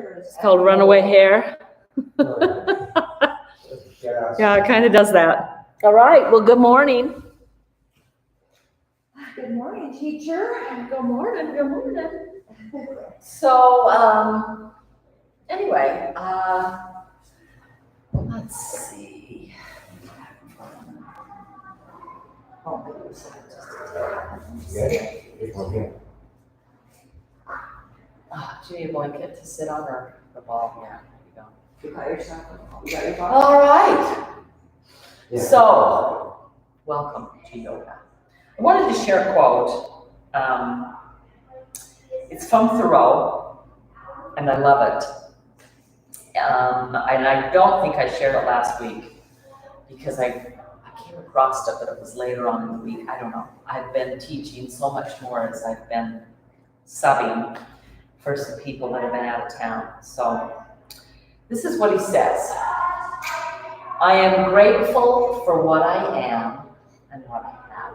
It's called runaway hare. Yeah, it kind of does that. All right, well, good morning. Good morning, teacher. Good morning, good morning. So, anyway, let's see. Do you need a blanket to sit on or the ball? Yeah, there you go. You got yourself. You got your ball. All right. Yeah. So, welcome to yoga. I wanted to share a quote. It's from Thoreau, and I love it. And I don't think I shared it last week because I came across it, but it was later on in the week. I don't know. I've been teaching so much more as I've been subbing for some people that have been out of town. So this is what he says. I am grateful for what I am and what I have.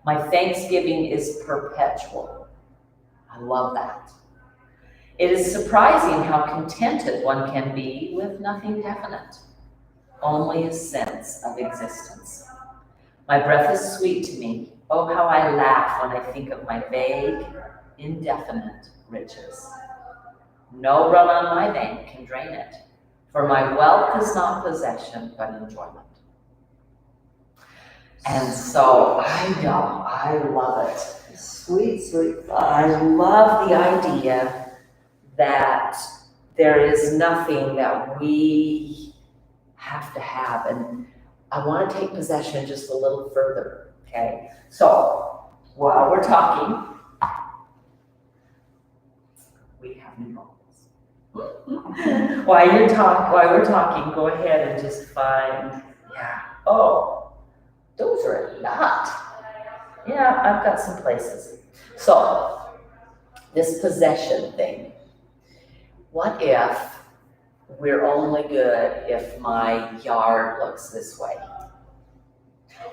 My thanksgiving is perpetual. I love that. It is surprising how contented one can be with nothing definite, only a sense of existence. My breath is sweet to me. Oh, how I laugh when I think of my vague, indefinite riches. No run on my bank can drain it, for my wealth is not possession, but enjoyment. And so I love it. Sweet, sweet. I love the idea that there is nothing that we have to have. And I want to take possession just a little further, okay? So while we're talking, we have new goals. While we're talking, go ahead and just find, oh, those are a lot. Yeah, I've got some places. So, this possession thing. What if we're only good if my yard looks this way?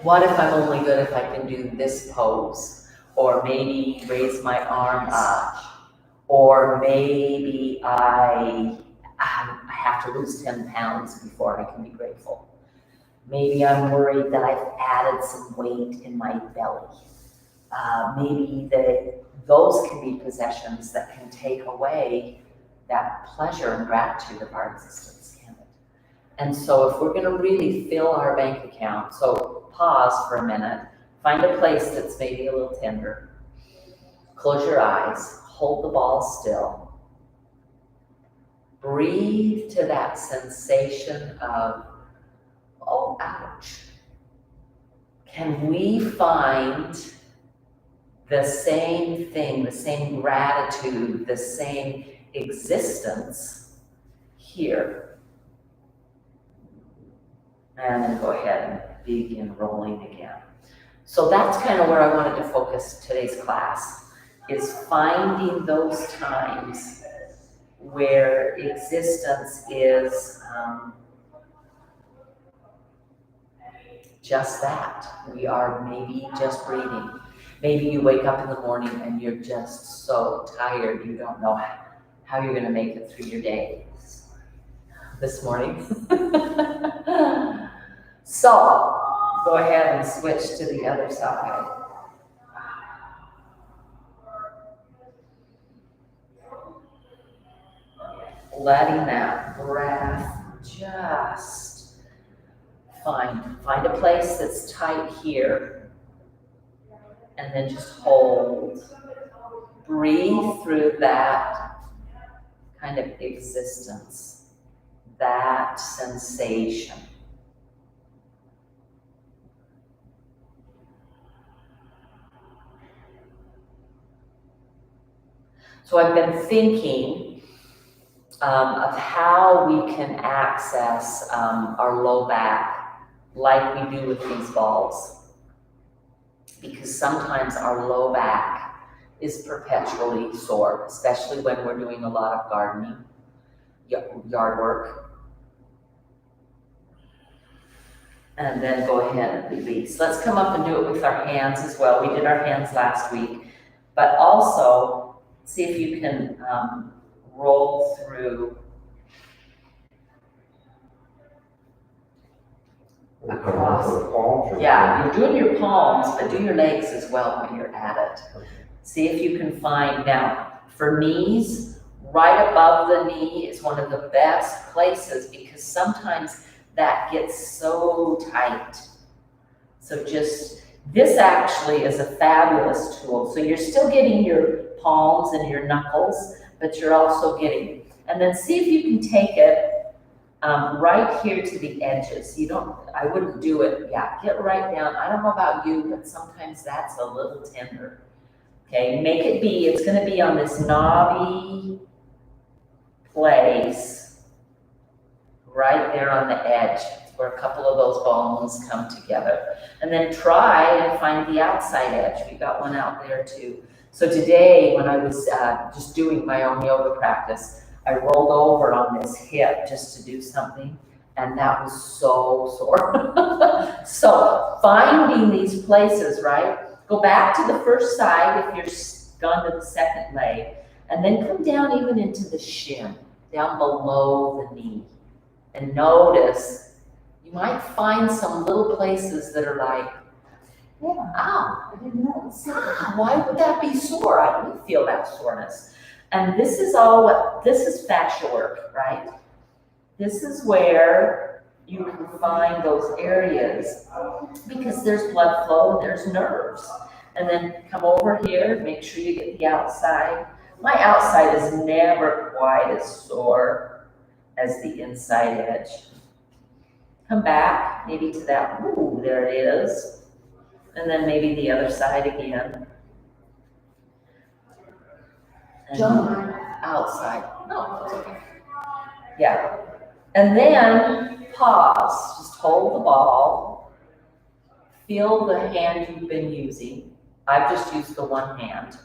What if I'm only good if I can do this pose? Or maybe raise my arm up? Or maybe I have to lose 10 pounds before I can be grateful. Maybe I'm worried that I've added some weight in my belly. Maybe those can be possessions that can take away that pleasure and gratitude of our existence, can it? And so if we're going to really fill our bank account, so pause for a minute, find a place that's maybe a little tender, close your eyes, hold the ball still, breathe to that sensation of, oh, ouch. Can we find the same thing, the same gratitude, the same existence here? And then go ahead and begin rolling again. So that's kind of where I wanted to focus today's class, is finding those times where existence is just that. We are maybe just breathing. Maybe you wake up in the morning and you're just so tired you don't know how you're going to make it through your day this morning. So go ahead and switch to the other side. Letting that breath just find a place that's tight here, and then just hold. Breathe through that kind of existence, that sensation. So I've been thinking of how we can access our low back like we do with these balls. Because sometimes our low back is perpetually sore, especially when we're doing a lot of gardening, yard work. And then go ahead and release. Let's come up and do it with our hands as well. We did our hands last week, but also see if you can roll through across. Yeah, you're doing your palms, but do your legs as well when you're at it. See if you can find, now for knees, right above the knee is one of the best places because sometimes that gets so tight. So just, this actually is a fabulous tool. So you're still getting your palms and your knuckles, but you're also getting, and then see if you can take it right here to the edges. You don't, I wouldn't do it, yeah, get right down. I don't know about you, but sometimes that's a little tender. Okay, make it be, it's gonna be on this knobby place, right there on the edge, where a couple of those bones come together. And then try and find the outside edge. We got one out there too. So today, when I was just doing my own yoga practice, I rolled over on this hip just to do something, and that was so sore. So finding these places, right? Go back to the first side if you're gone to the second leg, and then come down even into the shin, down below the knee. And notice, you might find some little places that are like, Yeah, ow, I didn't know. why would that be sore? I didn't feel that soreness. And this is all what, this is fascia work, right? This is where you can find those areas because there's blood flow and there's nerves. And then come over here, make sure you get the outside. My outside is never quite as sore as the inside edge. Come back, maybe to that, ooh, there it is. And then maybe the other side again. And outside, no, it's okay. Yeah, and then pause, just hold the ball. Feel the hand you've been using. I've just used the one hand.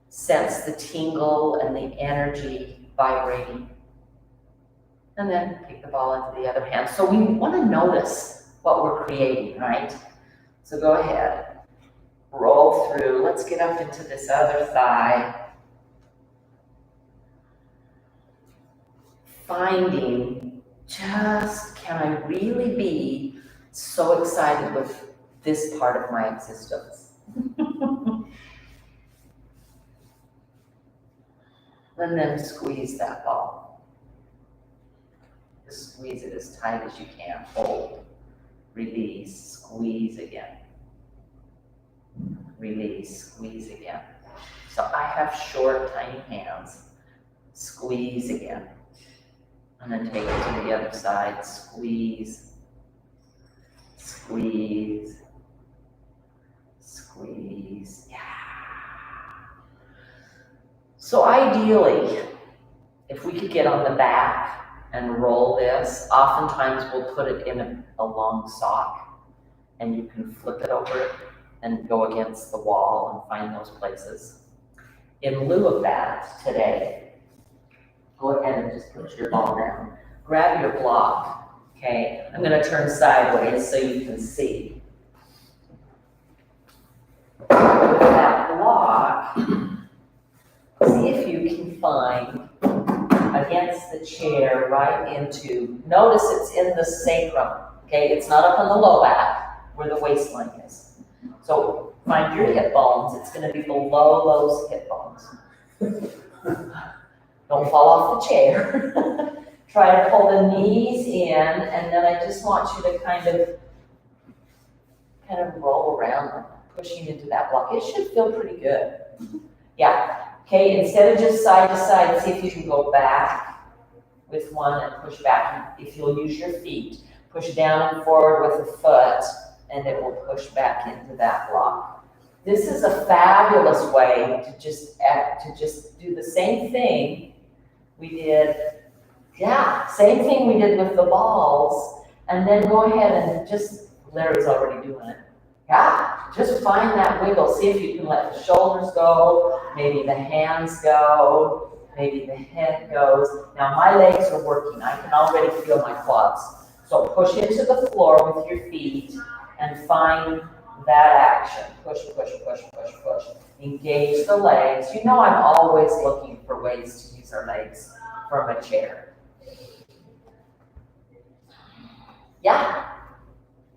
Sense the tingle and the energy vibrating. And then take the ball into the other hand. So we want to notice what we're creating, right? So go ahead, roll through. Let's get up into this other thigh. Finding just, can I really be so excited with this part of my existence? And then squeeze that ball. Just squeeze it as tight as you can. Hold, release, squeeze again. Release, squeeze again. So I have short, tiny hands. Squeeze again. And then take it to the other side. Squeeze, squeeze, squeeze. Yeah. So ideally, if we could get on the back and roll this, oftentimes we'll put it in a long sock and you can flip it over it and go against the wall and find those places. In lieu of that, today, go ahead and just put your ball down. Grab your block, okay? I'm gonna turn sideways so you can see. With that block, see if you can find against the chair right into, notice it's in the sacrum, okay? It's not up on the low back where the waistline is. So find your hip bones, it's gonna be below those hip bones. Don't fall off the chair. Try to pull the knees in, and then I just want you to kind of roll around, pushing into that block. It should feel pretty good. Yeah, okay, instead of just side to side, see if you can go back with one and push back. If you'll use your feet, push down and forward with a foot, and it will push back into that block. This is a fabulous way to just do the same thing we did. Yeah, same thing we did with the balls, and then go ahead and just, Larry's already doing it. Yeah, just find that wiggle. See if you can let the shoulders go, maybe the hands go, maybe the head goes. Now my legs are working. I can already feel my quads. So push into the floor with your feet and find that action. Push, push, push, push, push. Engage the legs. You know I'm always looking for ways to use our legs from a chair. Yeah?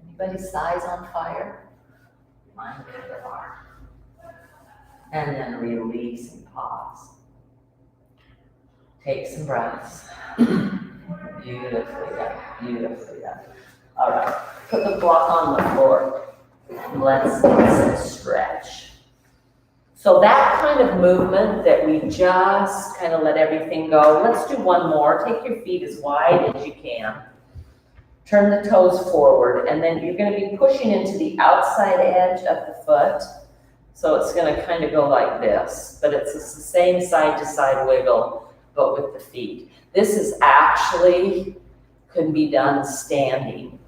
Anybody's thighs on fire? Mine kind of are. And then release and pause. Take some breaths. Beautifully done, beautifully done. All right, put the block on the floor. Let's get some stretch. So that kind of movement that we just kind of let everything go. Let's do one more. Take your feet as wide as you can. Turn the toes forward, and then you're going to be pushing into the outside edge of the foot. So it's going to kind of go like this, but it's the same side-to-side wiggle, but with the feet. This is actually, can be done standing.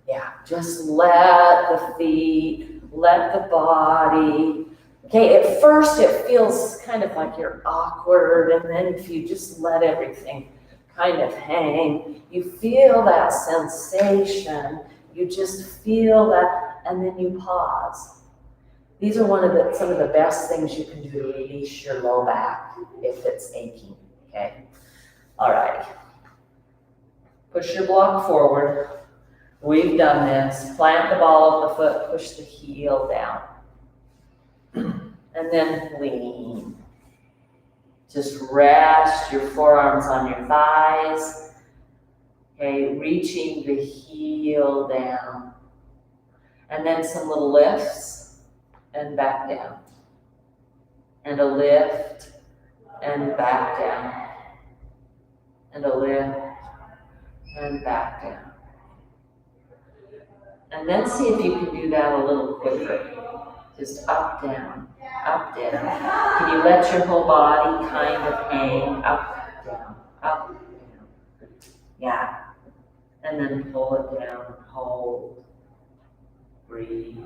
Yeah, just let the feet, let the body. Okay, at first it feels kind of like you're awkward, and then if you just let everything kind of hang, you feel that sensation, you just feel that, and then you pause. These are some of the best things you can do to release your low back if it's aching, okay? All right. Push your block forward. We've done this. Plant the ball of the foot, push the heel down. And then lean. Just rest your forearms on your thighs. Okay, reaching the heel down. And then some little lifts and back down. And a lift and back down. And a lift and back down. And then see if you can do that a little quicker. Just up, down, up, down. Can you let your whole body kind of hang up, down, up, down? Yeah. And then pull it down, hold, breathe,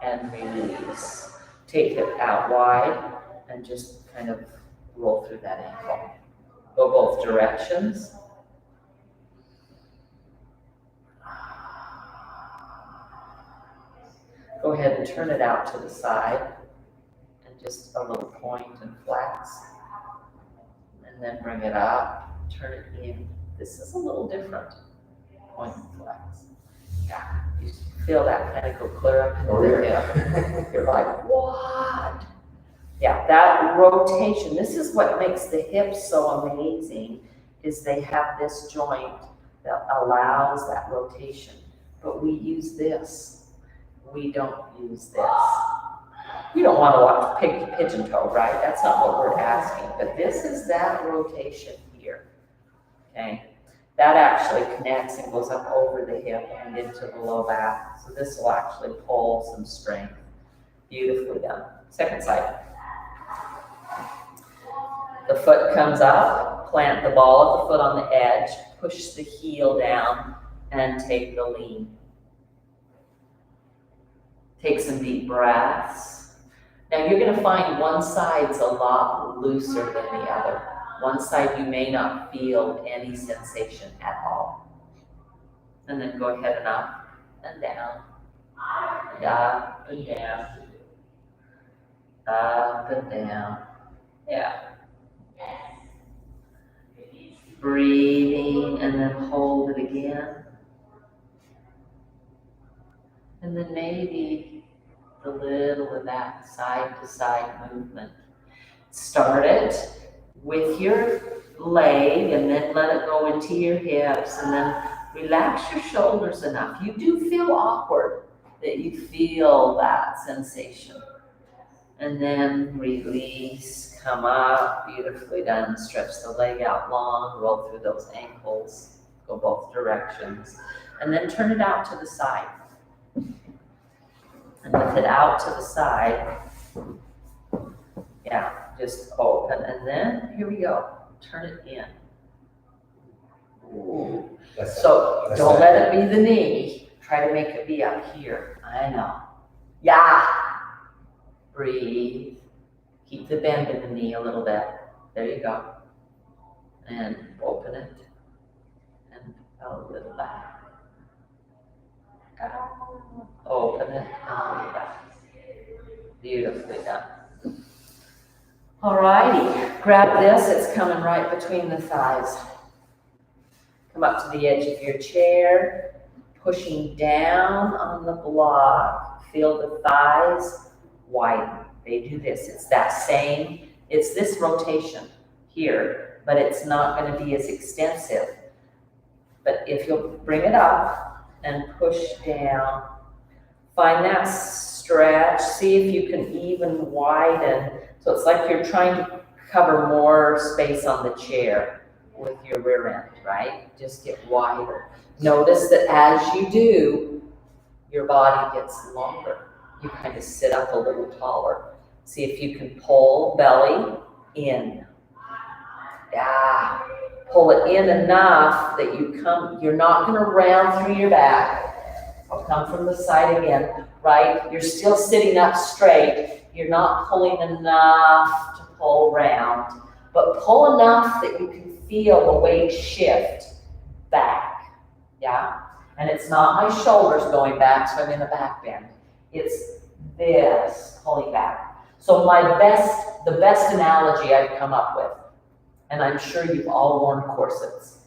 and release. Take it out wide and just kind of roll through that ankle. Go both directions. Go ahead and turn it out to the side and just a little point and flex. And then bring it up, turn it in. This is a little different. Point and flex. Yeah, you feel that kind of go clear up into the hip. You're like, what? Yeah, that rotation. This is what makes the hips so amazing, is they have this joint that allows that rotation. But we use this. We don't use this. You don't want to watch pigeon toe, right? That's not what we're asking. But this is that rotation here. Okay? That actually connects and goes up over the hip and into the low back. So this will actually pull some strength. Beautifully done. Second side. The foot comes up, plant the ball of the foot on the edge, push the heel down, and take the lean. Take some deep breaths. Now you're going to find one side's a lot looser than the other. One side you may not feel any sensation at all. And then go ahead and up and down. And up and down. Up and down. Yeah. Breathing and then hold it again. And then maybe a little of that side-to-side movement. Start it with your leg and then let it go into your hips and then relax your shoulders enough. You do feel awkward that you feel that sensation. And then release, come up, beautifully done. Stretch the leg out long, roll through those ankles, go both directions. And then turn it out to the side. And with it out to the side, yeah, just open. And then, here we go, turn it in. Ooh. So don't let it be the knee. Try to make it be up here. I know. Yeah. Breathe. Keep the bend in the knee a little bit. There you go. And open it. And a little back. Open it. Beautifully done. Alrighty, grab this, it's coming right between the thighs. Come up to the edge of your chair, pushing down on the block. Feel the thighs widen. They do this, it's this rotation here, but it's not going to be as extensive. But if you'll bring it up and push down, find that stretch, see if you can even widen. So it's like you're trying to cover more space on the chair with your rear end, right? Just get wider. Notice that as you do, your body gets longer. You kind of sit up a little taller. See if you can pull belly in. Yeah. Pull it in enough that you're not going to round through your back. I'll come from the side again, right? You're still sitting up straight. You're not pulling enough to pull round, but pull enough that you can feel the weight shift back, yeah? And it's not my shoulders going back, so I'm in a back bend. It's this pulling back. So the best analogy I've come up with, and I'm sure you've all worn corsets.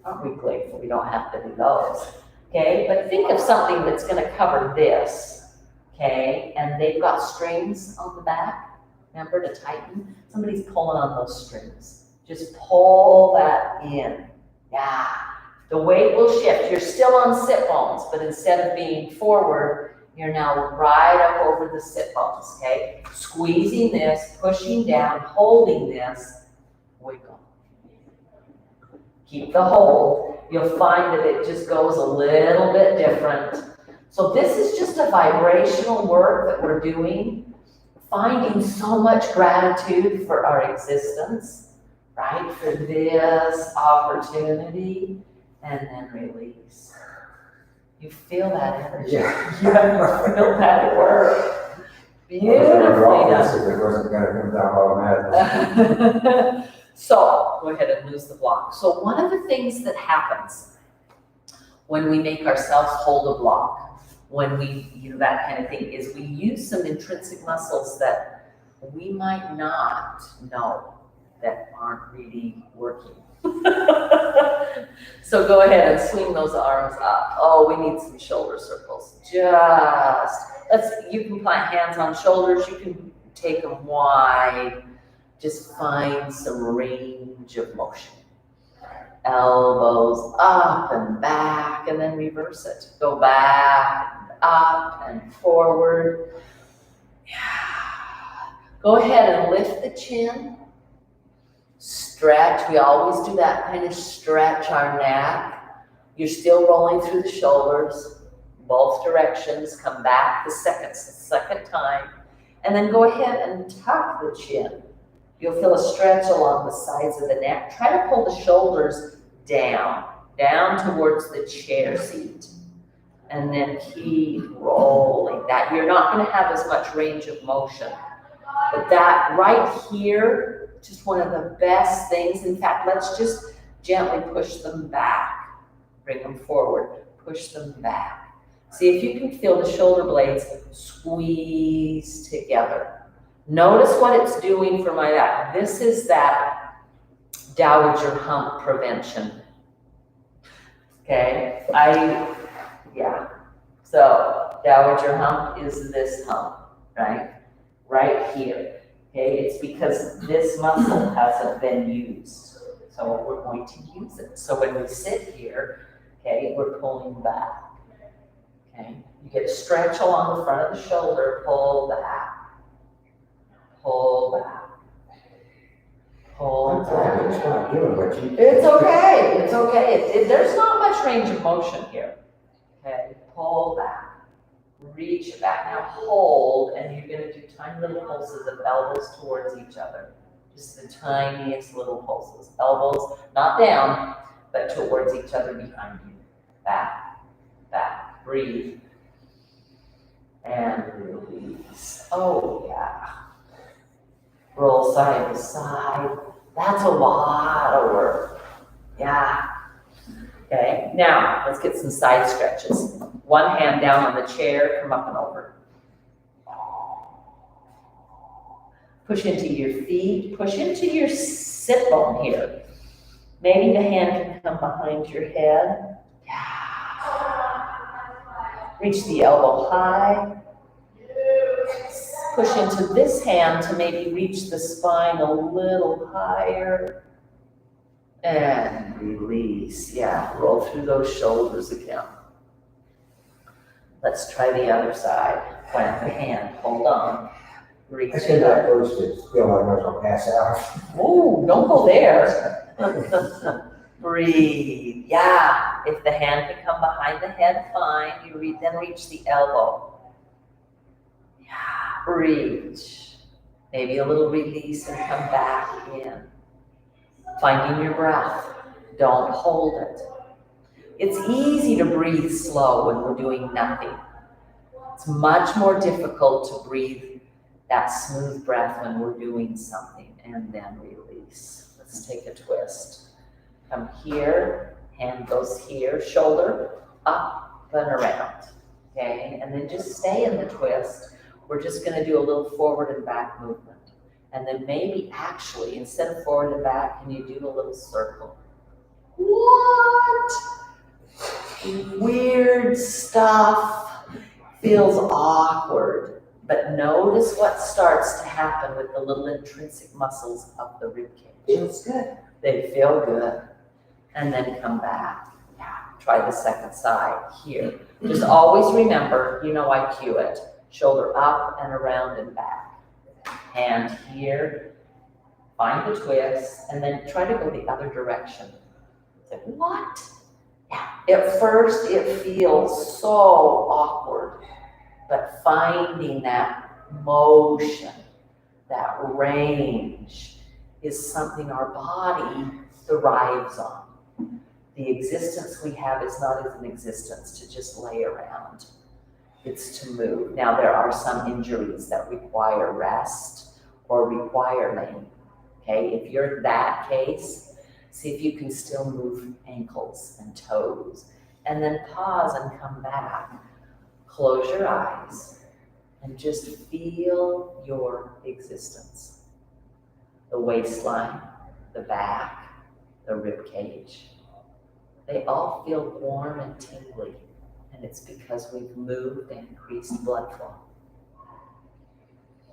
Aren't we grateful we don't have to do those? Okay, but think of something that's going to cover this, okay, and they've got strings on the back, remember, to tighten? Somebody's pulling on those strings. Just pull that in. Yeah, the weight will shift. You're still on sit bones, but instead of being forward, you're now right up over the sit bones, okay? Squeezing this, pushing down, holding this, wiggle. Keep the hold. You'll find that it just goes a little bit different. So this is just a vibrational work that we're doing, finding so much gratitude for our existence, right? For this opportunity, and then release. You feel that energy. Yeah. You feel that work. Beautifully done. It wasn't going to come down automatically. So, go ahead and lose the block. So one of the things that happens when we make ourselves hold a block, when we, that kind of thing, is we use some intrinsic muscles that we might not know that aren't really working. So go ahead and swing those arms up. Oh, we need some shoulder circles. You can plant hands on shoulders, you can take them wide. Just find some range of motion. Elbows up and back, and then reverse it. Go back, and up, and forward. Yeah. Go ahead and lift the chin. Stretch. We always do that kind of stretch our neck. You're still rolling through the shoulders, both directions. Come back the second time. And then go ahead and tuck the chin. You'll feel a stretch along the sides of the neck. Try to pull the shoulders down towards the chair seat. And then keep rolling that. You're not going to have as much range of motion. But that right here, just one of the best things. In fact, let's just gently push them back. Bring them forward. Push them back. See if you can feel the shoulder blades squeeze together. Notice what it's doing for my back. This is that dowager hump prevention. Okay, so dowager hump is this hump, right? Right here. Okay, it's because this muscle hasn't been used. So we're going to use it. So when we sit here, okay, we're pulling back. Okay, you get a stretch along the front of the shoulder, pull back. Pull back. Pull back. It's not doing what you. It's okay. It's okay. There's not much range of motion here. Okay. Pull back. Reach it back. Now hold, and you're going to do tiny little pulses of elbows towards each other. Just the tiniest little pulses. Elbows not down, but towards each other behind you. Back. Back. Breathe. And release. Oh, yeah. Roll side to side. That's a lot of work. Yeah. Okay, now let's get some side stretches. One hand down on the chair, come up and over. Push into your feet, push into your sit bone here. Maybe the hand can come behind your head. Yeah. Reach the elbow high. Push into this hand to maybe reach the spine a little higher. And release. Yeah, roll through those shoulders again. Let's try the other side. Plant the hand, hold on. Reach I said that first, it feel like I was gonna pass out. Oh, don't go there. Breathe. Yeah. If the hand can come behind the head, fine. You then reach the elbow. Yeah. Reach. Maybe a little release and come back in. Finding your breath. Don't hold it. It's easy to breathe slow when we're doing nothing. It's much more difficult to breathe that smooth breath when we're doing something, and then release. Let's take a twist. Come here, hand goes here, shoulder up and around, okay? And then just stay in the twist. We're just gonna do a little forward and back movement. And then maybe actually, instead of forward and back, can you do a little circle? What? Weird stuff. Feels awkward. But notice what starts to happen with the little intrinsic muscles of the ribcage. Feels good. They feel good. And then come back. Yeah, try the second side here. Just always remember, you know I cue it. Shoulder up and around and back. Hand here. Find the twist and then try to go the other direction. It's like, what? Yeah. At first it feels so awkward. But finding that motion, that range, is something our body thrives on. The existence we have is not as an existence to just lay around. It's to move. Now, there are some injuries that require rest or require laying. Okay, if you're in that case, see if you can still move ankles and toes, and then pause and come back. Close your eyes and just feel your existence. The waistline, the back, the rib cage. They all feel warm and tingly, and it's because we've moved and increased blood flow.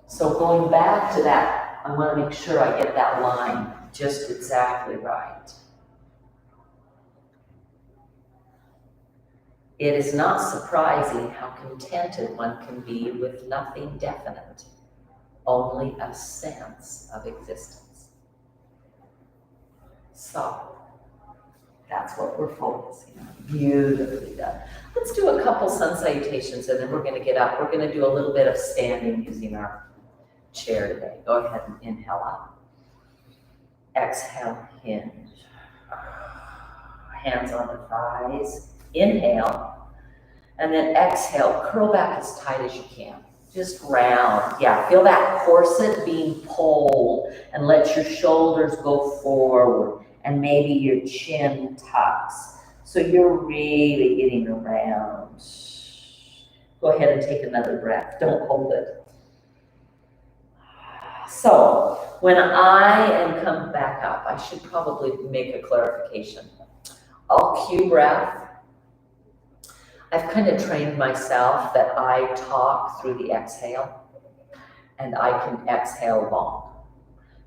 So going back to that, I want to make sure I get that line just exactly right. It is not surprising how contented one can be with nothing definite, only a sense of existence. So, that's what we're focusing on. Beautifully done. Let's do a couple sun salutations and then we're going to get up. We're going to do a little bit of standing using our chair today. Go ahead and inhale up. Exhale, hinge. Hands on the thighs. Inhale, and then exhale, curl back as tight as you can. Just round. Yeah, feel that corset being pulled and let your shoulders go forward and maybe your chin tucks. So you're really getting around. Go ahead and take another breath. Don't hold it. So when I am come back up, I should probably make a clarification. I'll cue breath. I've kind of trained myself that I talk through the exhale and I can exhale long.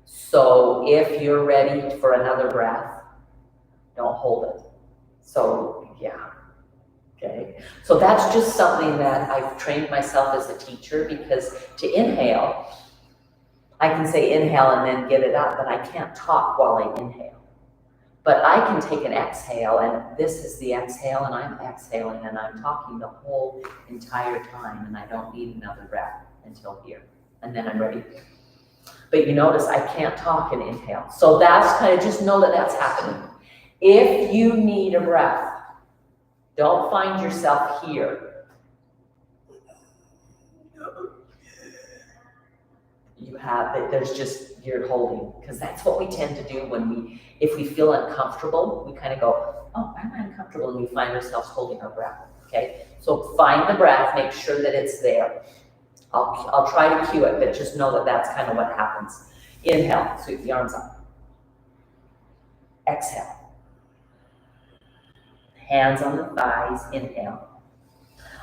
So if you're ready for another breath, don't hold it. So yeah, okay. So that's just something that I've trained myself as a teacher, because to inhale, I can say inhale and then get it up, but I can't talk while I inhale. But I can take an exhale, and this is the exhale, and I'm exhaling, and I'm talking the whole entire time, and I don't need another breath until here. And then I'm ready. But you notice I can't talk and inhale. So that's kind of, just know that that's happening. If you need a breath, don't find yourself here. You have it, there's just, you're holding, because that's what we tend to do when if we feel uncomfortable, we kind of go, oh, I'm uncomfortable, and we find ourselves holding our breath, okay? So find the breath, make sure that it's there. I'll try to cue it, but just know that that's kind of what happens. Inhale, sweep the arms up. Exhale. Hands on the thighs, inhale.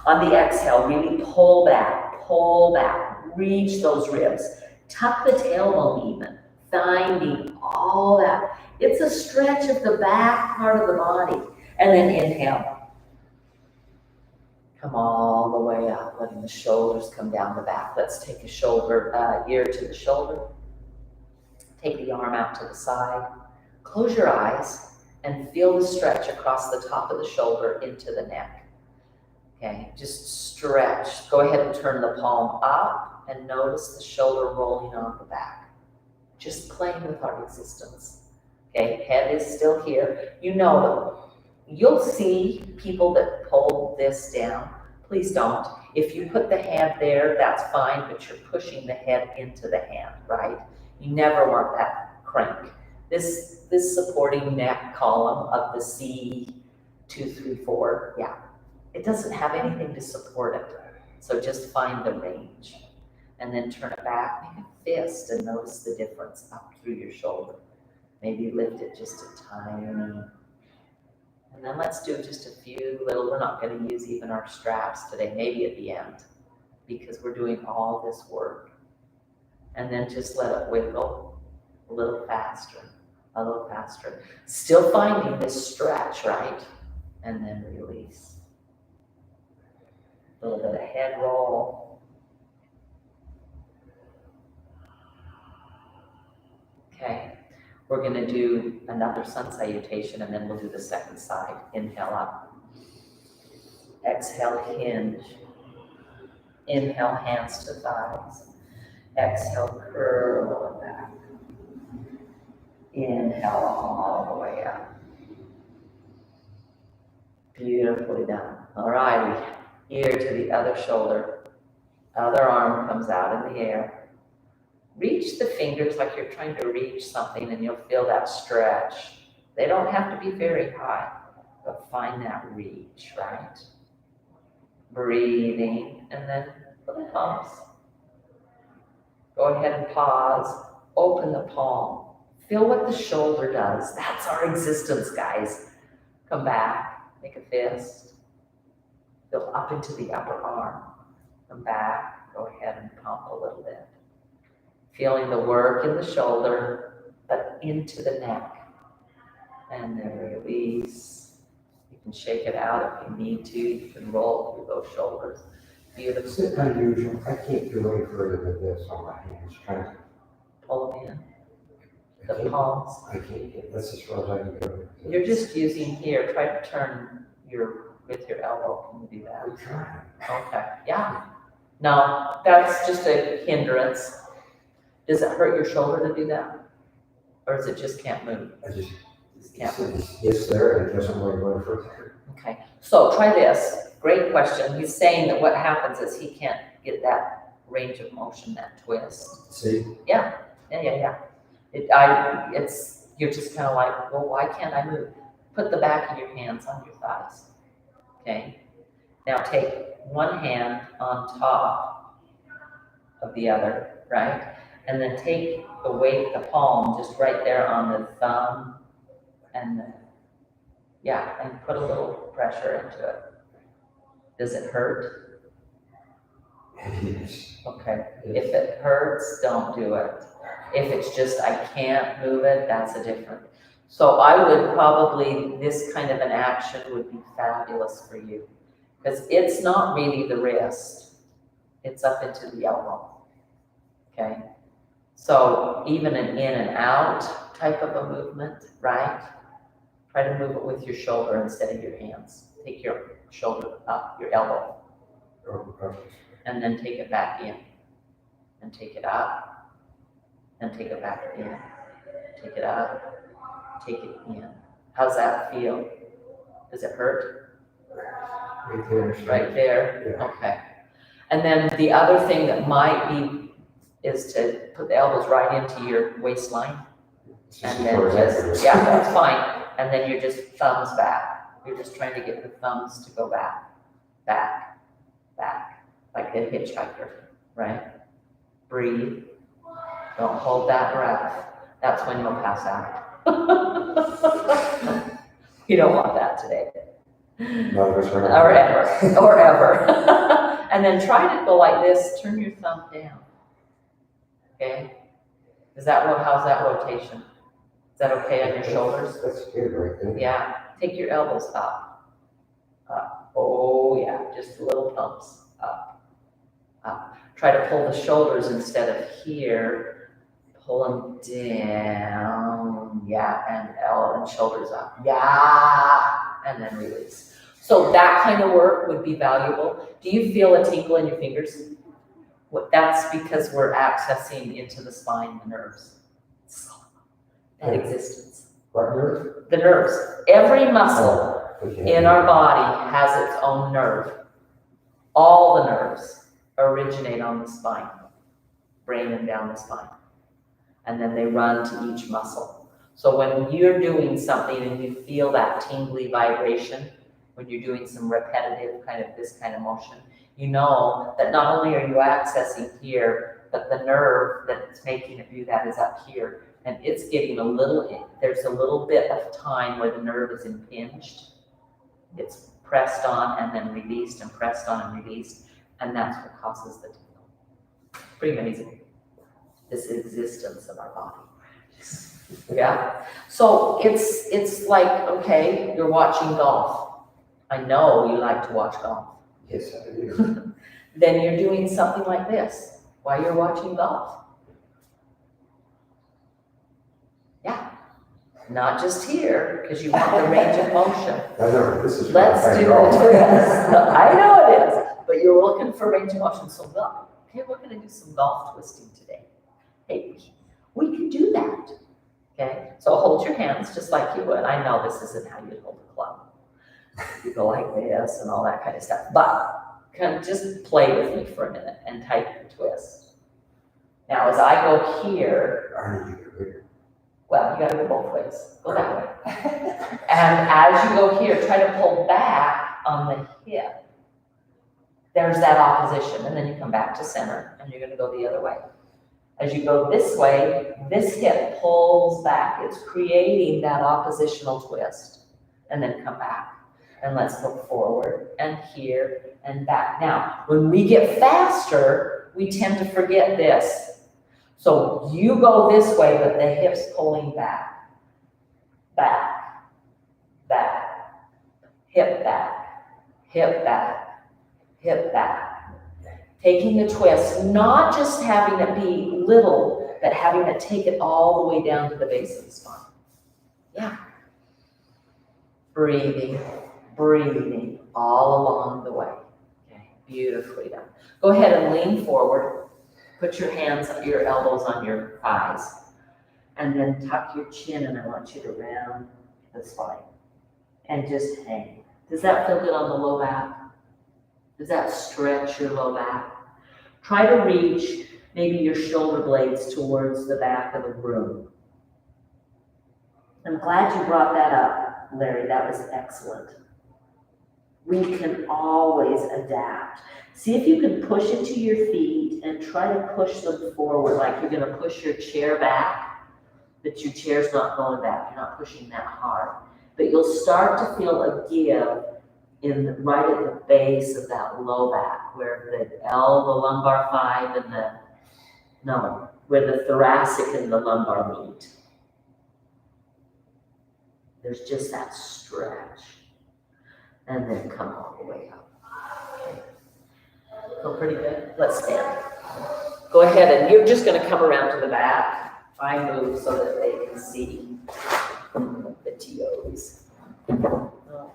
On the exhale, really pull back, reach those ribs. Tuck the tailbone even, finding all that. It's a stretch of the back part of the body. And then inhale. Come all the way up, letting the shoulders come down the back. Let's take a shoulder, ear to the shoulder. Take the arm out to the side. Close your eyes and feel the stretch across the top of the shoulder into the neck. Okay, just stretch. Go ahead and turn the palm up and notice the shoulder rolling on the back. Just playing with our existence. Okay, head is still here. You know, you'll see people that pull this down. Please don't. If you put the head there, that's fine, but you're pushing the head into the hand, right? You never want that crank. This supporting neck column of the C2, 3, 4, yeah. It doesn't have anything to support it. So just find the range. And then turn it back, make a fist, and notice the difference up through your shoulder. Maybe lift it just a tiny. And then let's do just a few little, we're not going to use even our straps today, maybe at the end, because we're doing all this work. And then just let it wiggle a little faster, a little faster. Still finding this stretch, right? And then release. A little bit of head roll. Okay, we're going to do another sun salutation, and then we'll do the second side. Inhale up. Exhale, hinge. Inhale, hands to thighs. Exhale, curl it back. Inhale all the way up. Beautifully done. All righty. Ear to the other shoulder. Other arm comes out in the air. Reach the fingers like you're trying to reach something, and you'll feel that stretch. They don't have to be very high, but find that reach, right? Breathing, and then little pumps. Go ahead and pause. Open the palm. Feel what the shoulder does. That's our existence, guys. Come back. Make a fist. Feel up into the upper arm. Come back. Go ahead and pump a little bit. Feeling the work in the shoulder, but into the neck. And then release. You can shake it out if you need to. You can roll through those shoulders. Beautiful. It's unusual. I can't do any further than this on my hands. Trying to Pull them in. The palms. I can't get, that's as far as I can go. You're just using here. Try to turn with your elbow. Can you do that? I'm trying. Okay. Yeah. No, that's just a hindrance. Does it hurt your shoulder to do that? Or is it just can't move? I just can't move. It's there and it doesn't want to go any further. Okay. So try this. Great question. He's saying that what happens is he can't get that range of motion, that twist. See? Yeah. You're just kind of like, well, why can't I move? Put the back of your hands on your thighs. Okay. Now take one hand on top of the other, right? And then take the weight, the palm, just right there on the thumb and and put a little pressure into it. Does it hurt? Yes. Okay. If it hurts, don't do it. If it's just, I can't move it, that's a different. So I would probably, this kind of an action would be fabulous for you. Because it's not really the wrist. It's up into the elbow. Okay. So even an in and out type of a movement, right? Try to move it with your shoulder instead of your hands. Take your shoulder up, your elbow. And then take it back in. And take it up. And take it back in. Take it up. Take it in. How's that feel? Does it hurt? Right there. Right there? Yeah. Okay. And then the other thing that might be is to put the elbows right into your waistline. And then just, yeah, that's fine. And then you're just thumbs back. You're just trying to get the thumbs to go back, back, back, like a hitchhiker, right? Breathe. Don't hold that breath. That's when you'll pass out. You don't want that today. No, that's right. Or ever, or ever. And then try to go like this, turn your thumb down. Okay? How's that rotation? Is that okay on your shoulders? That's good right there. Yeah. Take your elbows up. Up. Oh yeah, just little pumps. Up. Up. Try to pull the shoulders instead of here. Pull them down. Yeah, and shoulders up. Yeah. And then release. So that kind of work would be valuable. Do you feel a tingle in your fingers? That's because we're accessing into the spine, the nerves. That existence. What nerve? The nerves. Every muscle Okay. in our body has its own nerve. All the nerves originate on the spine, brain and down the spine. And then they run to each muscle. So when you're doing something and you feel that tingly vibration, when you're doing some repetitive this kind of motion, you know that not only are you accessing here, but the nerve that's making it do that is up here. And it's getting there's a little bit of time where the nerve is impinged. It's pressed on and then released and pressed on and released. And that's what causes the tingle. Pretty amazing. This existence of our body. Yeah. So it's like, okay, you're watching golf. I know you like to watch golf. Yes, I do. Then you're doing something like this while you're watching golf. Yeah. Not just here, because you want the range of motion. I know, this is. Let's do the twist. I know it is, but you're looking for range of motion. So look, okay, we're going to do some golf twisting today. Hey, we can do that. Okay, so hold your hands just like you would. I know this isn't how you hold a club. You go like this and all that kind of stuff. But kind of just play with me for a minute and type your twist. Now, as I go here, well, you got to go both ways. Go that way. And as you go here, try to pull back on the hip. There's that opposition, and then you come back to center, and you're going to go the other way. As you go this way, this hip pulls back. It's creating that oppositional twist. And then come back. And let's look forward and here and back. Now, when we get faster, we tend to forget this. So you go this way, but the hip's pulling back. Back. Back. Hip back. Hip back. Hip back. Taking the twist, not just having it be little, but having it take it all the way down to the base of the spine. Yeah. Breathing, breathing all along the way. Okay, beautifully done. Go ahead and lean forward. Put your hands, your elbows on your thighs. And then tuck your chin, and I want you to round the spine. And just hang. Does that feel good on the low back? Does that stretch your low back? Try to reach maybe your shoulder blades towards the back of the room. I'm glad you brought that up, Larry. That was excellent. We can always adapt. See if you can push into your feet and try to push them forward, like you're going to push your chair back, but your chair's not going back. You're not pushing that hard. But you'll start to feel a give right at the base of that low back, where the lumbar 5 and where the thoracic and the lumbar meet. There's just that stretch. And then come all the way up. Okay. Feel pretty good? Let's stand. Go ahead, and you're just going to come around to the back. I move so that they can see the TOs. Oh,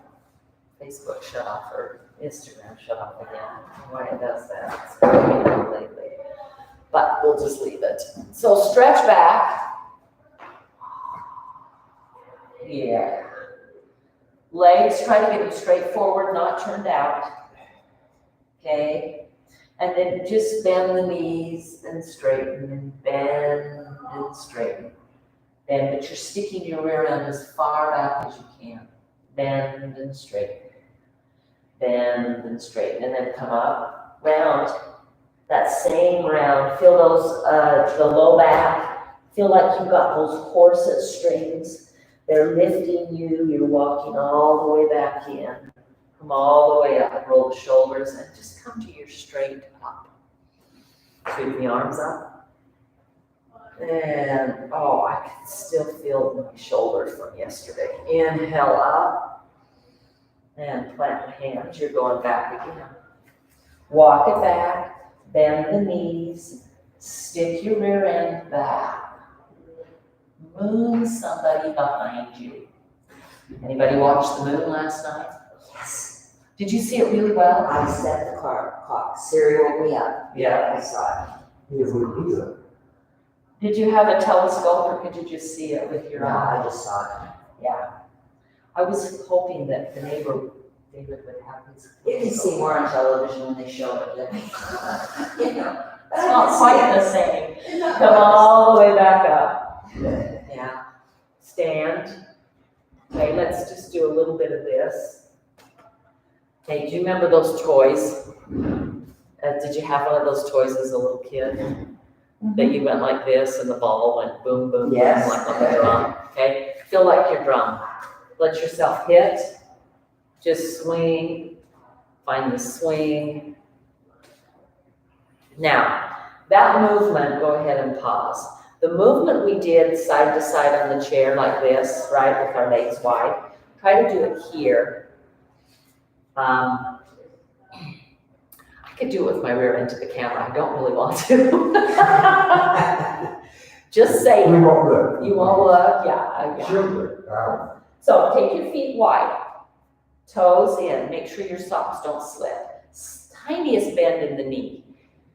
Facebook shut off, or Instagram shut off again. I don't know why it does that. It's been lately. But we'll just leave it. So stretch back. Yeah. Legs, try to get them straight forward, not turned out. Okay. And then just bend the knees and straighten, and bend and straighten. Bend, but you're sticking your rear end as far back as you can. Bend and straighten. Bend and straighten, and then come up, round. That same round. Feel those, the low back. Feel like you've got those corset strings. They're lifting you. You're walking all the way back in. Come all the way up and roll the shoulders and just come to your straight up. Sweep the arms up. And, oh, I can still feel my shoulders from yesterday. Inhale up. And plant the hands. You're going back again. Walk it back. Bend the knees. Stick your rear end back. Moon somebody behind you. Anybody watch the moon last night? Yes. Did you see it really well? I set the clock. Siri woke me up. Yeah. I saw it. Here's what he said. Did you have a telescope or could you just see it with your No, eye? I just saw it. Yeah. I was hoping that the neighbor, David, would have his. You can see more on television when they show it, didn't they? You know. It's not quite the same. Come all the way back up. Yeah. Stand. Okay, let's just do a little bit of this. Okay, do you remember those toys? Did you have one of those toys as a little kid? That you went like this and the ball went boom, boom, Yes. boom, like on the drum. Okay, feel like your drum. Let yourself hit. Just swing. Find the swing. Now, that movement, go ahead and pause. The movement we did side to side on the chair like this, right, with our legs wide, try to do it here. I could do it with my rear end to the camera. I don't really want to. Just say We it. won't look. You won't look? Yeah. She'll look. So take your feet wide, toes in. Make sure your socks don't slip. Tiniest bend in the knee.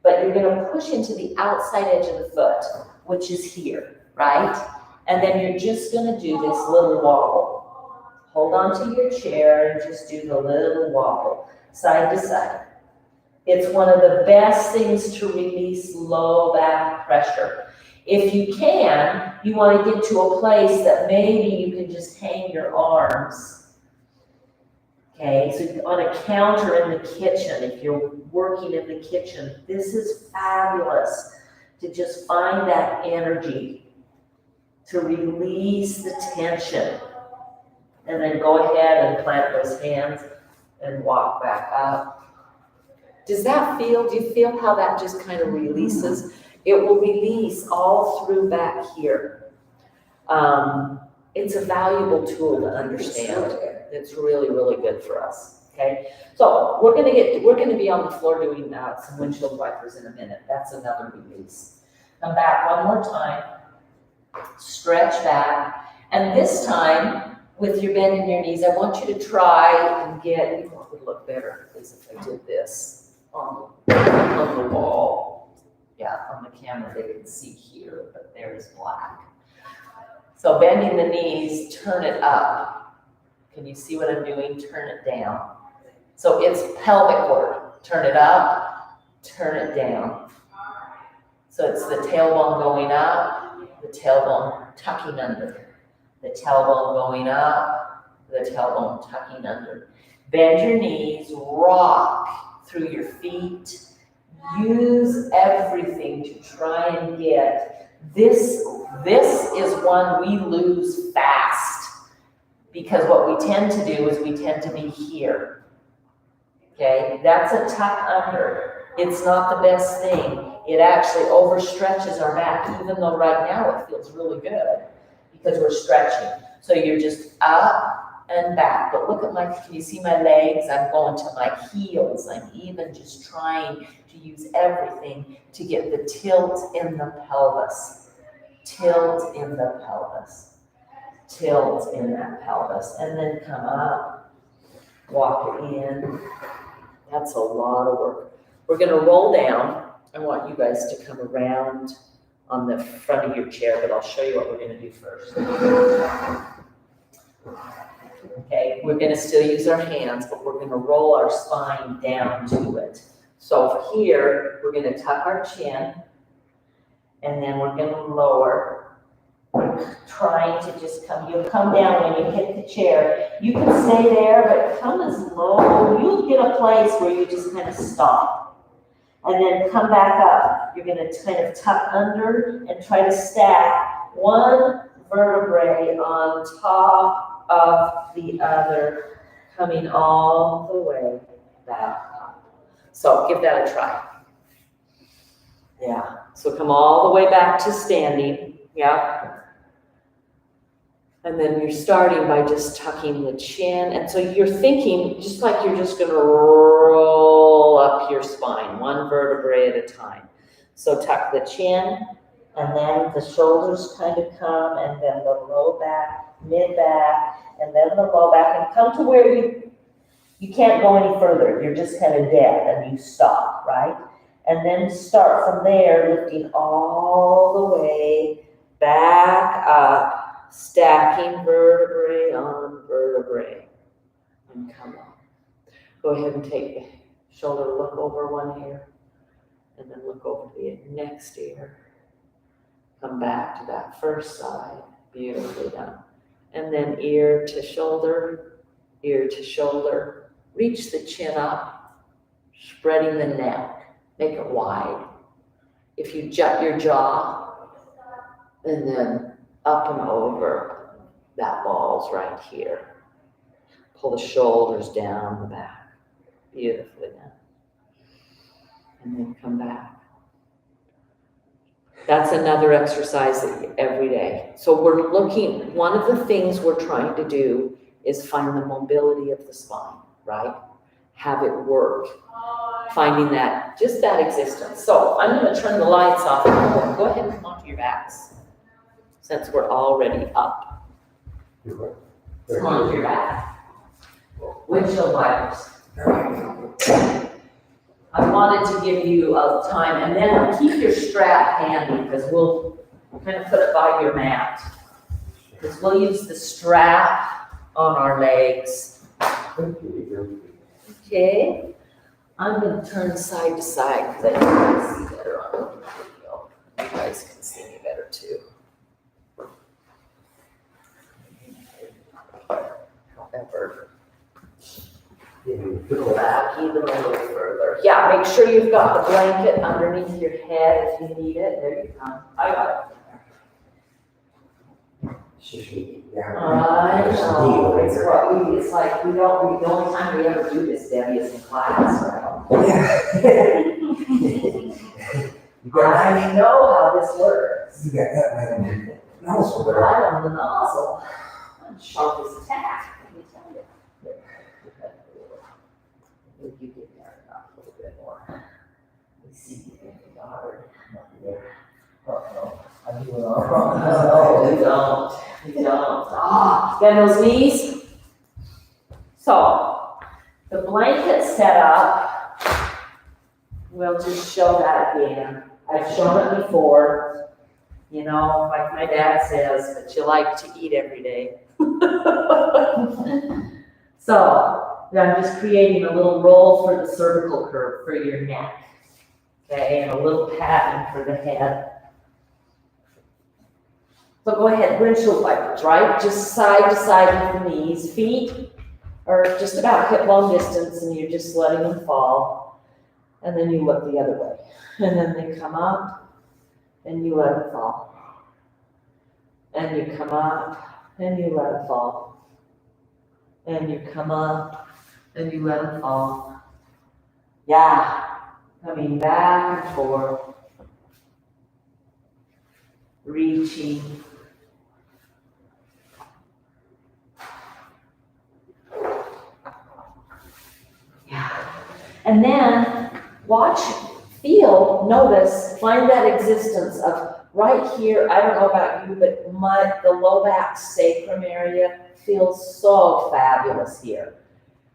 But you're going to push into the outside edge of the foot, which is here, right? And then you're just going to do this little wobble. Hold on to your chair and just do the little wobble, side to side. It's one of the best things to release low back pressure. If you can, you want to get to a place that maybe you can just hang your arms. Okay, so on a counter in the kitchen, if you're working in the kitchen, this is fabulous to just find that energy, to release the tension. And then go ahead and plant those hands and walk back up. Does that feel, do you feel how that just kind of releases? It will release all through back here. It's a valuable tool to understand. It's really, really good for us, okay? So we're gonna be on the floor doing some windshield wipers in a minute. That's another release. Come back one more time, stretch back, and this time, with your bend in your knees, I want you to try and get, you know what would look better is if I did this on the wall. Yeah, on the camera they can see here, but there's black. So bending the knees, turn it up. Can you see what I'm doing? Turn it down. So it's pelvic work. Turn it up, turn it down. So it's the tailbone going up, the tailbone tucking under. The tailbone going up, the tailbone tucking under. Bend your knees, rock through your feet. Use everything to try and get this. This is one we lose fast because what we tend to do is we tend to be here. Okay, that's a tuck under. It's not the best thing. It actually overstretches our back, even though right now it feels really good because we're stretching. So you're just up and back. But look at can you see my legs? I'm going to my heels. I'm even just trying to use everything to get the tilt in the pelvis. Tilt in the pelvis. Tilt in that pelvis. And then come up, walk it in. That's a lot of work. We're going to roll down. I want you guys to come around on the front of your chair, but I'll show you what we're going to do first. Okay, we're going to still use our hands, but we're going to roll our spine down to it. So here, we're going to tuck our chin, and then we're going to lower. trying to just come, you'll come down when you hit the chair. You can stay there, but come as low, you'll get a place where you just kind of stop. And then come back up. You're gonna kind of tuck under and try to stack one vertebrae on top of the other, coming all the way back up. So give that a try. Yeah, so come all the way back to standing, yeah. And then you're starting by just tucking the chin. And so you're thinking, just like you're just gonna roll up your spine, one vertebrae at a time. So tuck the chin, and then the shoulders kind of come, and then the low back, mid back, and then the low back, and come to where you can't go any further. You're just kind of dead, and you stop, right? And then start from there, lifting all the way back up, stacking vertebrae on vertebrae, and come up. Go ahead and take the shoulder, look over one ear, and then look over the next ear. Come back to that first side, beautifully done. And then ear to shoulder, reach the chin up, spreading the neck, make it wide. If you jut your jaw, and then up and over, that ball's right here. Pull the shoulders down the back, beautifully done. And then come back. That's another exercise every day. So we're looking, one of the things we're trying to do is find the mobility of the spine, right? Have it work. Finding that, just that existence. So I'm gonna turn the lights off. Go ahead and come onto your backs, since we're already up. Come onto your back. Windshield wipers. I wanted to give you a time, and then keep your strap handy, because we'll kind of put it by your mat. Because we'll use the strap on our legs. Okay. I'm going to turn side to side because I can see better on the video. You guys can see me better too. However, go back even a little further. Yeah, make sure you've got the blanket underneath your head if you need it. There you go. I got it. I know, it's what it's like, the only time we ever do this, Debbie, is in class, right? I know how this works. You got that right on the nozzle there. Right on the nozzle. I'm sharp as a tack, let me tell you. You get there enough a little bit more. Let me see if you can be hard. I'm doing all wrong. No, We don't. Bend those knees. So, the blanket setup, we'll just show that again. I've shown it before, you know, like my dad says, but you like to eat every day. So, I'm just creating a little roll for the cervical curve for your neck, okay, and a little pattern for the head. So go ahead, windshield wipers, right? Just side to side with the knees. Feet are just about hip long distance, and you're just letting them fall. And then you look the other way. And then they come up, and you let them fall. And you come up, and you let them fall. And you come up, and you let them fall. Yeah, coming back and forth. Reaching. And then watch, feel, notice, find that existence of right here. I don't know about you, but the low back sacrum area feels so fabulous here.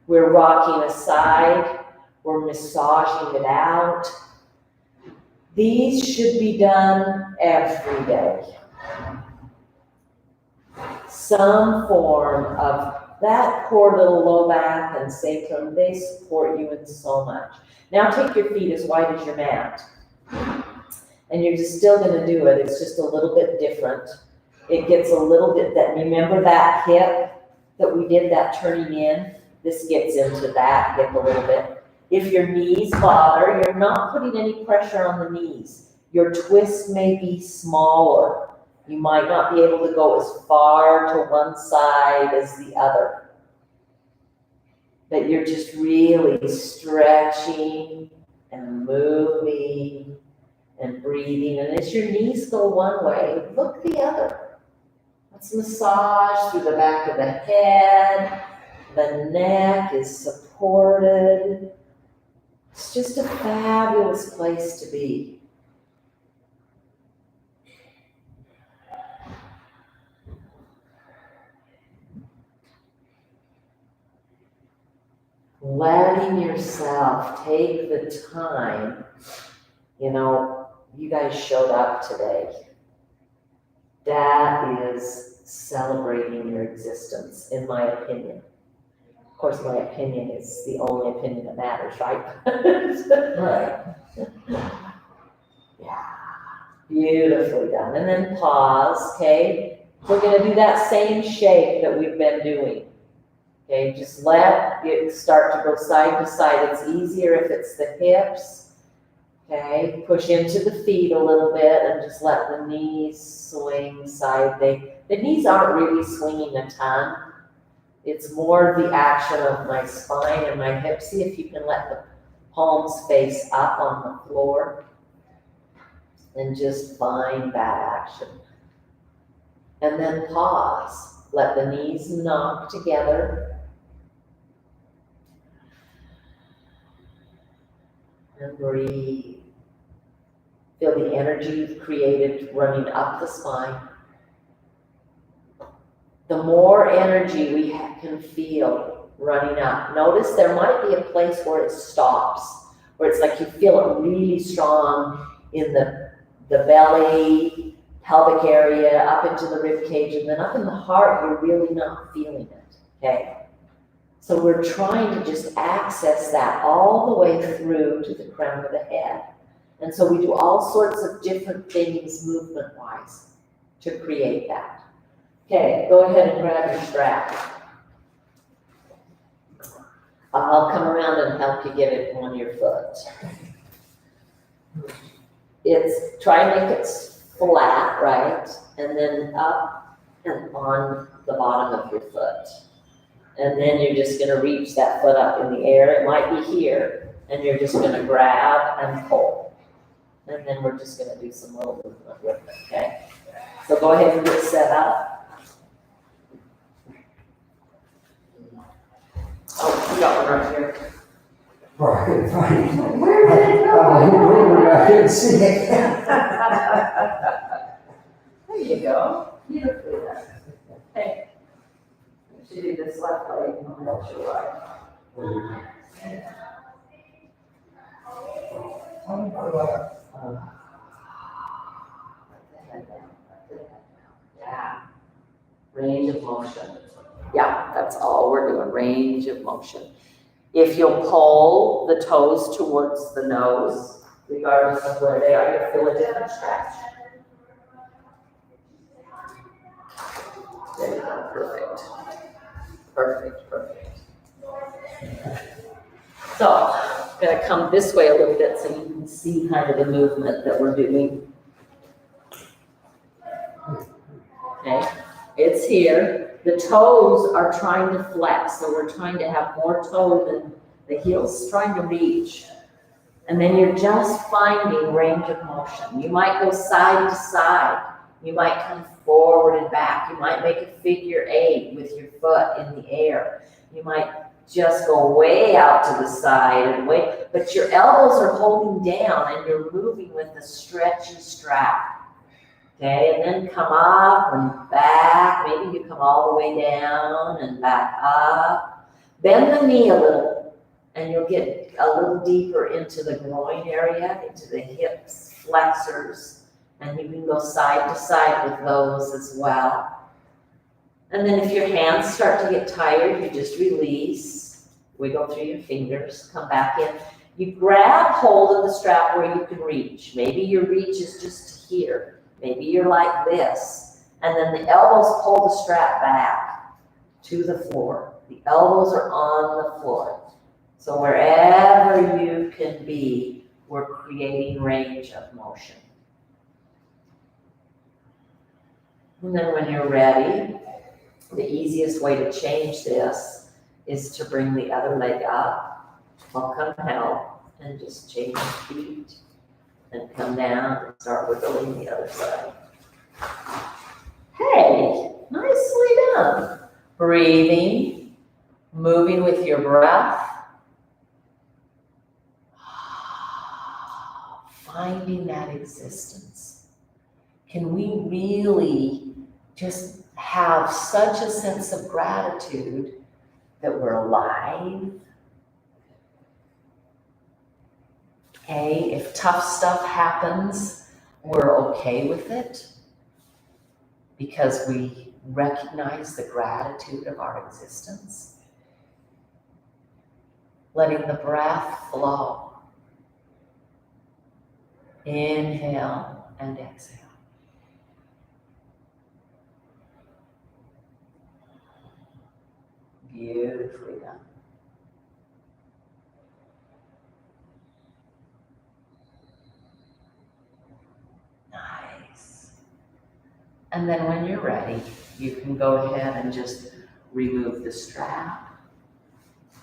We're rocking aside, we're massaging it out. These should be done every day. Some form of that poor little low back and sacrum, they support you in so much. Now take your feet as wide as your mat. And you're just still gonna do it. It's just a little bit different. it gets a little bit, that, remember that hip that we did, that turning in? This gets into that hip a little bit. If your knees bother, you're not putting any pressure on the knees. Your twist may be smaller. You might not be able to go as far to one side as the other. But you're just really stretching and moving and breathing. And as your knees go one way, look the other. Let's massage through the back of the head. The neck is supported. It's just a fabulous place to be. Letting yourself take the time, you guys showed up today. That is celebrating your existence, in my opinion. Of course, my opinion is the only opinion that matters, right? Right. Yeah, beautifully done. And then pause, okay? We're gonna do that same shape that we've been doing. Okay, just let it start to go side to side. It's easier if it's the hips. Okay, push into the feet a little bit and just let the knees swing side. The knees aren't really swinging a ton. It's more the action of my spine and my hips. See if you can let the palms face up on the floor and just find that action. And then pause. Let the knees knock together. And breathe. Feel the energy you've created running up the spine. The more energy we can feel running up. Notice there might be a place where it stops, where it's like you feel it really strong in the belly, pelvic area, up into the rib cage, and then up in the heart, you're really not feeling it, okay? So we're trying to just access that all the way through to the crown of the head. And so we do all sorts of different things movement-wise to create that. Okay, go ahead and grab your strap. I'll come around and help you get it on your foot. Try and make it flat, right? And then up and on the bottom of your foot. And then you're just gonna reach that foot up in the air. It might be here. And you're just gonna grab and pull. And then we're just gonna do some little movement with it, okay? So go ahead and get set up. Oh, we got one right here. Right. Where did it go? I didn't see it. There you go. Beautifully done. Okay. I should do this left leg. I'm not sure why. Yeah. Range of motion. Yeah, that's all we're doing, range of motion. If you'll pull the toes towards the nose, regardless of where they are, you'll feel a different stretch. There you go, perfect. Perfect, perfect. So, I'm gonna come this way a little bit so you can see kind of the movement that we're doing. Okay, it's here. The toes are trying to flex, so we're trying to have more toe than the heels trying to reach. And then you're just finding range of motion. You might go side to side. You might come forward and back. You might make a figure 8 with your foot in the air. You might just go way out to the side and way, but your elbows are holding down and you're moving with the stretchy strap. Okay, and then come up and back. Maybe you come all the way down and back up. Bend the knee a little, and you'll get a little deeper into the groin area, into the hips, flexors, and you can go side to side with those as well. And then if your hands start to get tired, you just release, wiggle through your fingers, come back in. You grab hold of the strap where you can reach. Maybe your reach is just here. Maybe you're like this, And then the elbows pull the strap back to the floor. The elbows are on the floor. So wherever you can be, we're creating range of motion. And then when you're ready, the easiest way to change this is to bring the other leg up, welcome help, and just change the feet, and come down and start wiggling the other side. Hey, nicely done. Breathing, moving with your breath, finding that existence. Can we really just have such a sense of gratitude that we're alive? Okay, if tough stuff happens, we're okay with it because we recognize the gratitude of our existence. Letting the breath flow. Inhale and exhale. Beautifully done. Nice. And then when you're ready, you can go ahead and just remove the strap.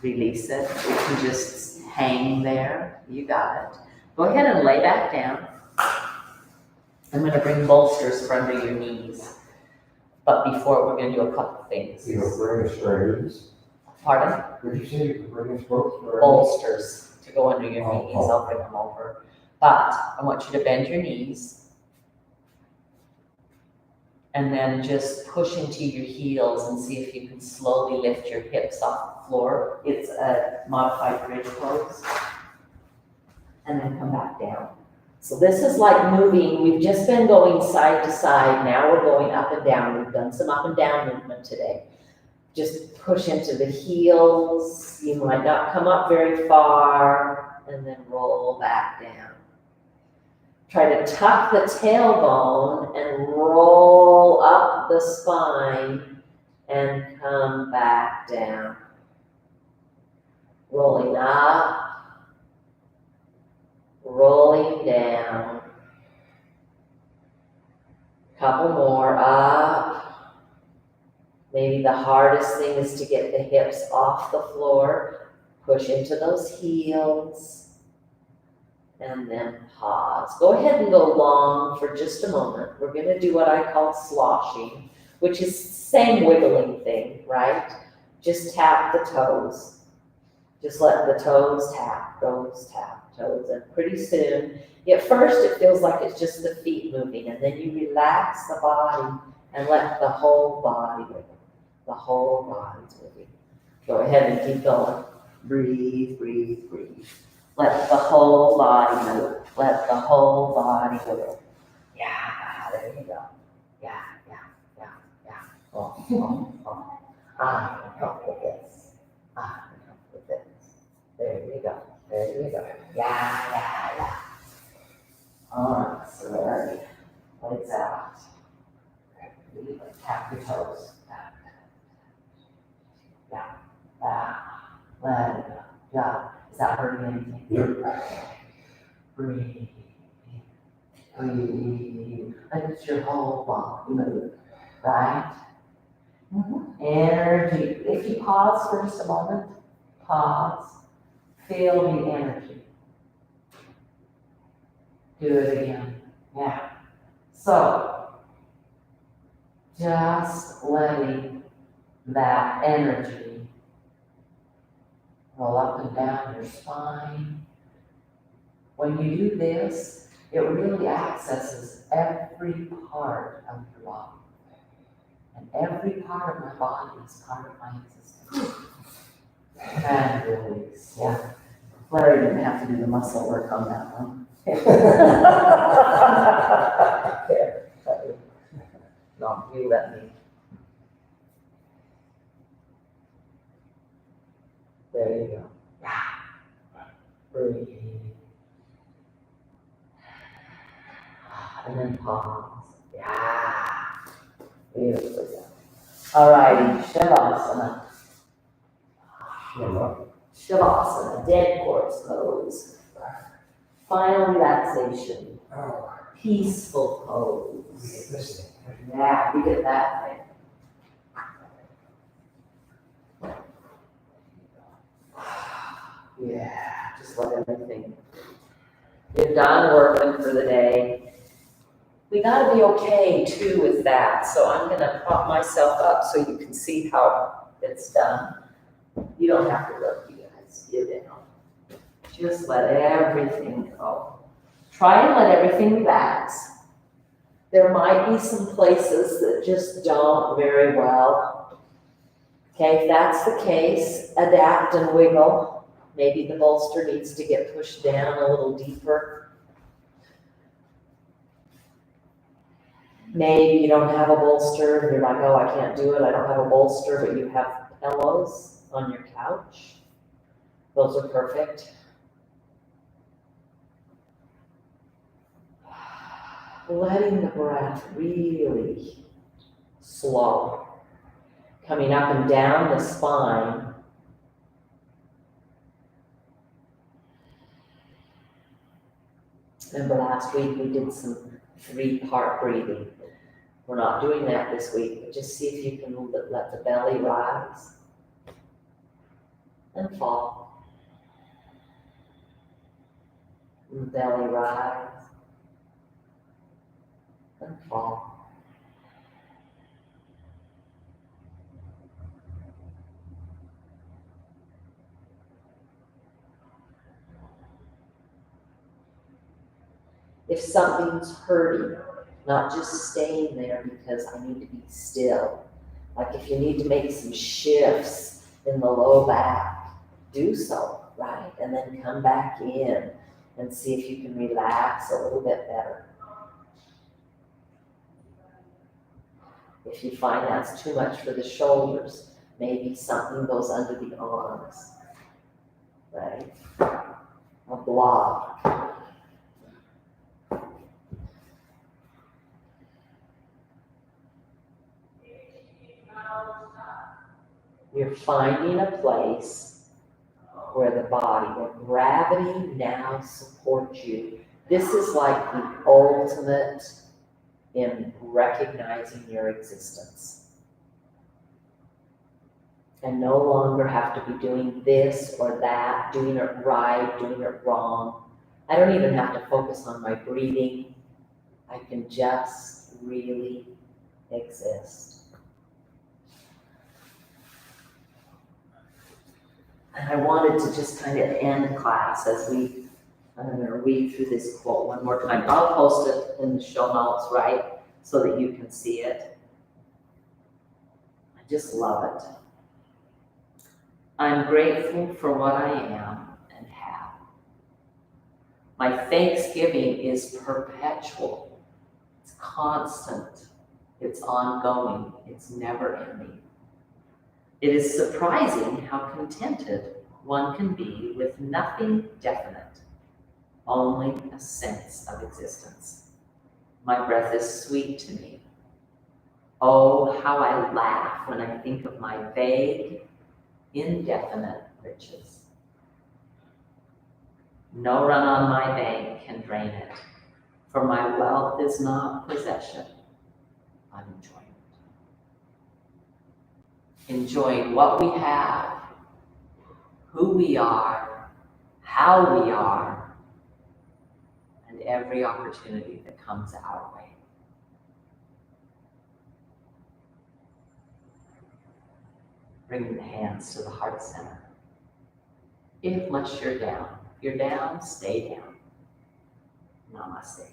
Release it. It can just hang there. You got it. Go ahead and lay back down. I'm going to bring bolsters for under your knees. But before, we're going to do a couple things. You can bring us straighties. Pardon? Would you say you could bring us both straighties? Bolsters to go under your Oh, knees. oh. I'll bring them over. But I want you to bend your knees. And then just push into your heels and see if you can slowly lift your hips off the floor. It's a modified bridge pose. And then come back down. So this is like moving. We've just been going side to side. Now we're going up and down. We've done some up and down movement today. Just push into the heels. You might not come up very far, and then roll back down. Try to tuck the tailbone and roll up the spine and come back down. Rolling up, rolling down. Couple more up. Maybe the hardest thing is to get the hips off the floor. Push into those heels. And then pause. Go ahead and go long for just a moment. We're going to do what I call sloshing, which is the same wiggling thing, right? Just tap the toes. Just let the toes tap, toes. And pretty soon, at first it feels like it's just the feet moving, and then you relax the body and let the whole body wiggle. The whole body's moving. Go ahead and keep going. Breathe, breathe, breathe. Let the whole body move. Let the whole body move. Yeah, there you go. Yeah. Oh. I can help with this. I can help with this. There you go. Yeah. All right, so there. Lights out. Tap your toes. Yeah. Let it go. Yeah. Is that hurting anything? Yep. Breathe. Let your whole body move, right? Energy. If you pause for just a moment, pause. Feel the energy. Do it again. Yeah. So, just letting that energy roll up and down your spine. When you do this, it really accesses every part of your body. And every part of my body is part of my existence. And release. Yeah. Larry didn't have to do the muscle work on that one. There. No, you let me. There you go. Breathe. And then pause. Yeah. Beautifully done. All righty, Shavasana. Shavasana, dead corpse pose. Final relaxation. Peaceful pose. Yeah, we did that thing. Yeah, just let everything. You're done working for the day. We gotta be okay too with that, so I'm gonna prop myself up so you can see how it's done. You don't have to look, you guys, you're down. Just let everything go. Try and let everything relax. There might be some places that just don't very well. Okay, if that's the case, adapt and wiggle. Maybe the bolster needs to get pushed down a little deeper. Maybe you don't have a bolster, and you're like, oh, I can't do it, I don't have a bolster, but you have pillows on your couch. Those are perfect. Letting the breath really slow, coming up and down the spine. Remember last week we did some 3-part breathing. We're not doing that this week, but just see if you can let the belly rise and fall. And the belly rise and fall. If something's hurting, not just staying there because I need to be still. Like if you need to make some shifts in the low back, do so, right? And then come back in and see if you can relax a little bit better. If you find that's too much for the shoulders, maybe something goes under the arms, right? A block. You're finding a place where the body, where gravity now supports you. This is like the ultimate in recognizing your existence. And no longer have to be doing this or that, doing it right, doing it wrong. I don't even have to focus on my breathing. I can just really exist. And I wanted to just kind of end class as I'm going to read through this quote one more time. I'll post it in the show notes, right, so that you can see it. I just love it. I'm grateful for what I am and have. My thanksgiving is perpetual. It's constant. It's ongoing. It's never ending. It is surprising how contented one can be with nothing definite, only a sense of existence. My breath is sweet to me. Oh, how I laugh when I think of my vague, indefinite riches. No run on my bank can drain it, for my wealth is not possession, but enjoyment. Enjoying what we have, who we are, how we are, and every opportunity that comes our way. Bringing the hands to the heart center. If much you're down, stay down. Namaste.